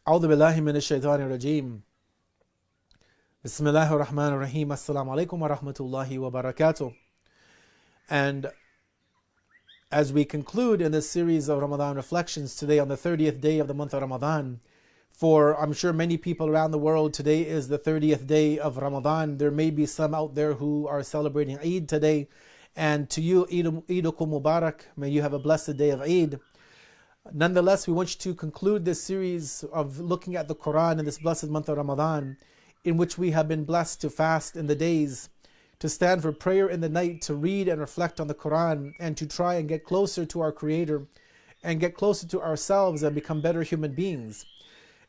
أعوذ بالله من الشيطان الرجيم. بسم الله الرحمن الرحيم. Assalamu alaikum wa rahmatullahi wa barakatuh. And as we conclude in this series of Ramadan reflections today on the 30th day of the month of Ramadan, for I'm sure many people around the world, today is the 30th day of Ramadan. There may be some out there who are celebrating Eid today. And to you, Eidukum Mubarak, may you have a blessed day of Eid. Nonetheless, we want you to conclude this series of looking at the Quran in this blessed month of Ramadan, in which we have been blessed to fast in the days, to stand for prayer in the night, to read and reflect on the Quran, and to try and get closer to our Creator and get closer to ourselves and become better human beings.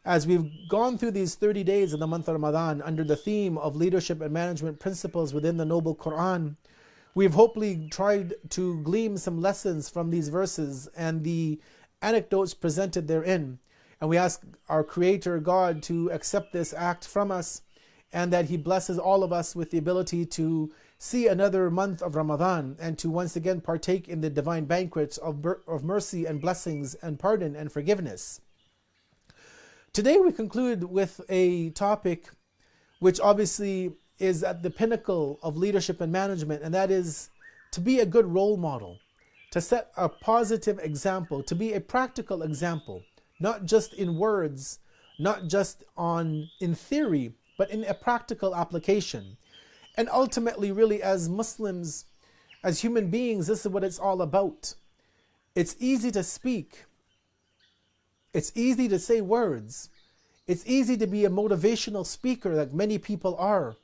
As we've gone through these 30 days of the month of Ramadan under the theme of leadership and management principles within the noble Quran, we've hopefully tried to glean some lessons from these verses and the anecdotes presented therein. And we ask our Creator God to accept this act from us, and that He blesses all of us with the ability to see another month of Ramadan and to once again partake in the divine banquets of mercy and blessings and pardon and forgiveness. Today we conclude with a topic which obviously is at the pinnacle of leadership and management, and that is to be a good role model, to set a positive example, to be a practical example, not just in words, not just in theory, but in a practical application. And ultimately, really, as Muslims, as human beings, this is what it's all about. It's easy to speak. It's easy to say words. It's easy to be a motivational speaker like many people are.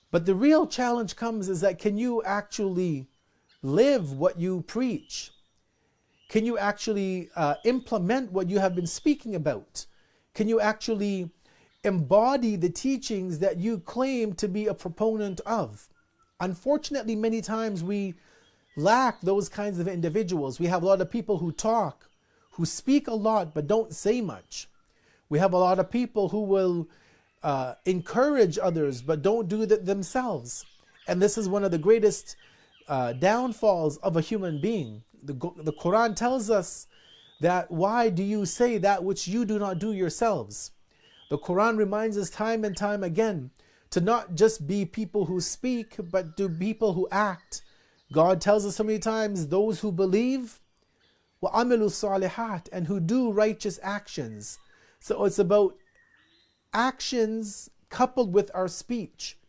But the real challenge comes is that can you actually live what you preach? Can you actually implement what you have been speaking about? Can you actually embody the teachings that you claim to be a proponent of? Unfortunately, many times we lack those kinds of individuals. We have a lot of people who talk, who speak a lot but don't say much. We have a lot of people who will encourage others but don't do it themselves. And this is one of the greatest downfalls of a human being. The Quran tells us that why do you say that which you do not do yourselves? The Quran reminds us time and time again to not just be people who speak, but to people who act. God tells us so many times, those who believe, وَعَمِلُوا الصَّالِحَاتِ, and who do righteous actions. So it's about actions coupled with our speech.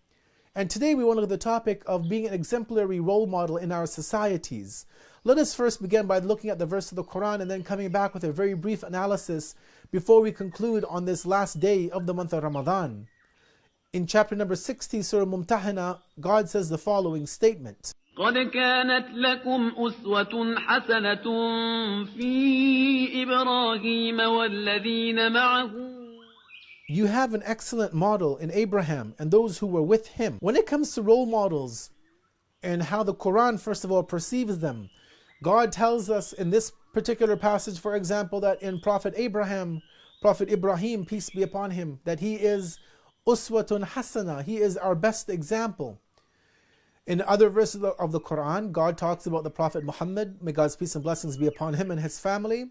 And today we want to look at the topic of being an exemplary role model in our societies. Let us first begin by looking at the verse of the Quran and then coming back with a very brief analysis before we conclude on this last day of the month of Ramadan. In chapter number 60, Surah Mumtahina, God says the following statement. قد كانت لكم أسوة حسنة في إبراهيم والذين معه. You have an excellent model in Abraham and those who were with him. When it comes to role models and how the Quran, first of all, perceives them, God tells us in this particular passage, for example, that in Prophet Ibrahim, peace be upon him, that he is uswatun hasana, he is our best example. In other verses of the Quran, God talks about the Prophet Muhammad, may God's peace and blessings be upon him and his family,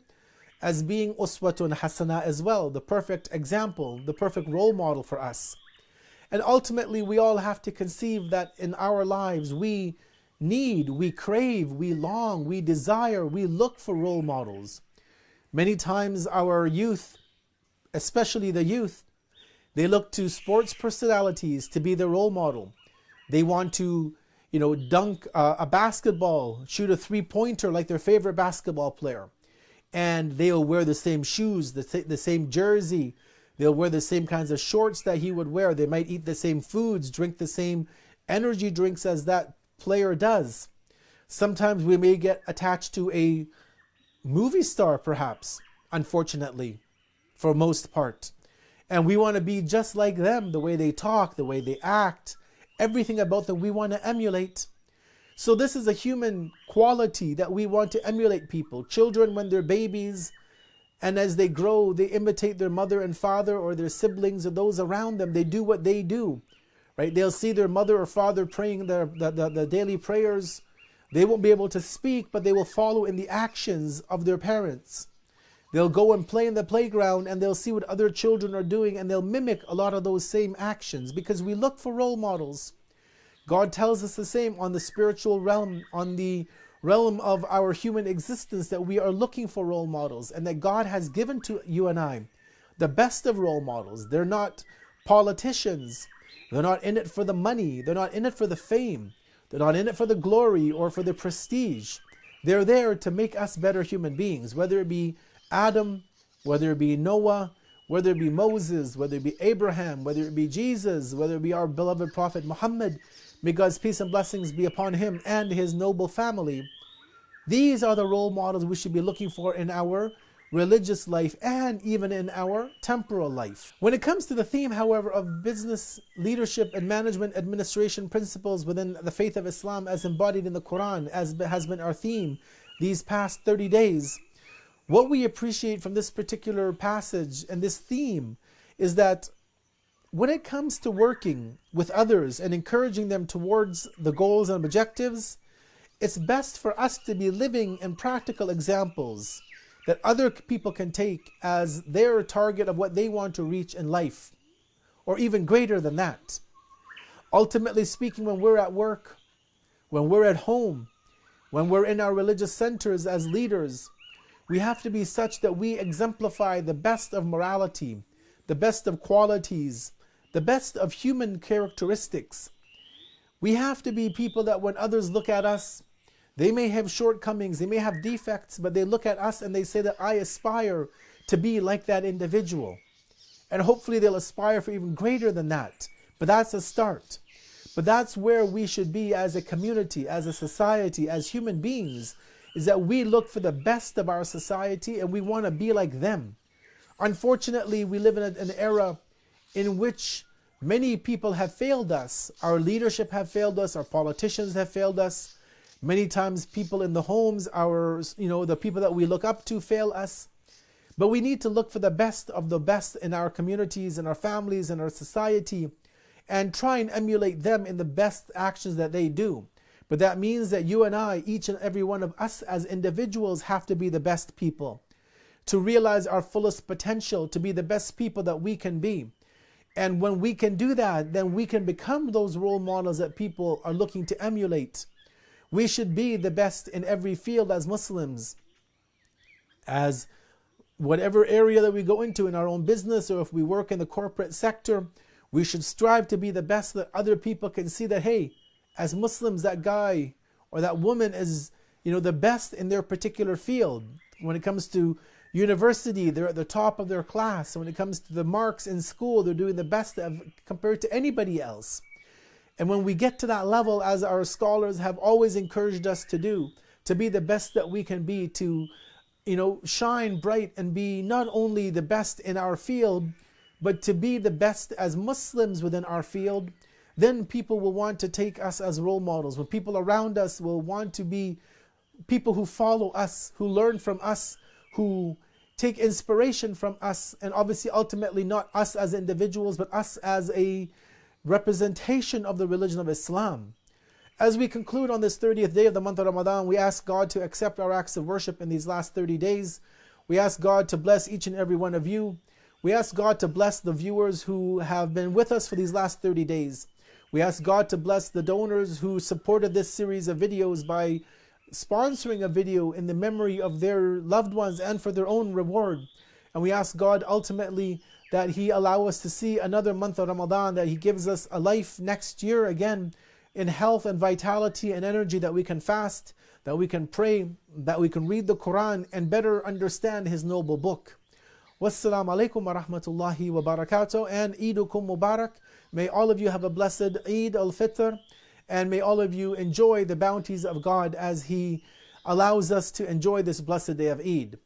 as being uswatun hasana as well, the perfect example, the perfect role model for us. And ultimately, we all have to conceive that in our lives, we need, we crave, we long, we desire, we look for role models. Many times our youth, especially the youth, they look to sports personalities to be their role model. They want to, dunk a basketball, shoot a three-pointer like their favorite basketball player. And they'll wear the same shoes, the same jersey. They'll wear the same kinds of shorts that he would wear. They might eat the same foods, drink the same energy drinks as that player does. Sometimes we may get attached to a movie star, perhaps, unfortunately, for most part. And we want to be just like them, the way they talk, the way they act, everything about them we want to emulate. So this is a human quality that we want to emulate people. Children, when they're babies, and as they grow, they imitate their mother and father or their siblings or those around them. They do what they do, right? They'll see their mother or father praying the daily prayers. They won't be able to speak, but they will follow in the actions of their parents. They'll go and play in the playground and they'll see what other children are doing and they'll mimic a lot of those same actions because we look for role models. God tells us the same on the spiritual realm, on the realm of our human existence, that we are looking for role models and that God has given to you and I the best of role models. They're not politicians. They're not in it for the money. They're not in it for the fame. They're not in it for the glory or for the prestige. They're there to make us better human beings, whether it be Adam, whether it be Noah, whether it be Moses, whether it be Abraham, whether it be Jesus, whether it be our beloved Prophet Muhammad, may God's peace and blessings be upon him and his noble family. These are the role models we should be looking for in our religious life and even in our temporal life. When it comes to the theme, however, of business, leadership and management administration principles within the faith of Islam as embodied in the Quran, as has been our theme these past 30 days, what we appreciate from this particular passage and this theme is that when it comes to working with others and encouraging them towards the goals and objectives, it's best for us to be living and practical examples that other people can take as their target of what they want to reach in life, or even greater than that. Ultimately speaking, when we're at work, when we're at home, when we're in our religious centers as leaders, we have to be such that we exemplify the best of morality, the best of qualities, the best of human characteristics. We have to be people that when others look at us, they may have shortcomings, they may have defects, but they look at us and they say that I aspire to be like that individual. And hopefully they'll aspire for even greater than that. But that's a start. But that's where we should be as a community, as a society, as human beings, is that we look for the best of our society and we want to be like them. Unfortunately, we live in an era in which many people have failed us. Our leadership have failed us, our politicians have failed us. Many times people in the homes, the people that we look up to fail us. But we need to look for the best of the best in our communities, in our families, in our society, and try and emulate them in the best actions that they do. But that means that you and I, each and every one of us as individuals, have to be the best people, to realize our fullest potential, to be the best people that we can be. And when we can do that, then we can become those role models that people are looking to emulate. We should be the best in every field as Muslims. As whatever area that we go into in our own business, or if we work in the corporate sector, we should strive to be the best so that other people can see that, hey, as Muslims, that guy or that woman is, the best in their particular field. When it comes to university, they're at the top of their class. When it comes to the marks in school, they're doing the best compared to anybody else. And when we get to that level, as our scholars have always encouraged us to do, to be the best that we can be, to shine bright and be not only the best in our field, but to be the best as Muslims within our field, then people will want to take us as role models. When people around us will want to be people who follow us, who learn from us, who take inspiration from us, and obviously ultimately not us as individuals, but us as a representation of the religion of Islam. As we conclude on this 30th day of the month of Ramadan, we ask God to accept our acts of worship in these last 30 days. We ask God to bless each and every one of you. We ask God to bless the viewers who have been with us for these last 30 days. We ask God to bless the donors who supported this series of videos by sponsoring a video in the memory of their loved ones and for their own reward. And we ask God ultimately that He allow us to see another month of Ramadan, that He gives us a life next year again in health and vitality and energy, that we can fast, that we can pray, that we can read the Quran and better understand His noble book. Wassalamu alaikum wa rahmatullahi wa barakatuh, and Eidukum Mubarak. May all of you have a blessed Eid al-Fitr, and may all of you enjoy the bounties of God as He allows us to enjoy this blessed day of Eid.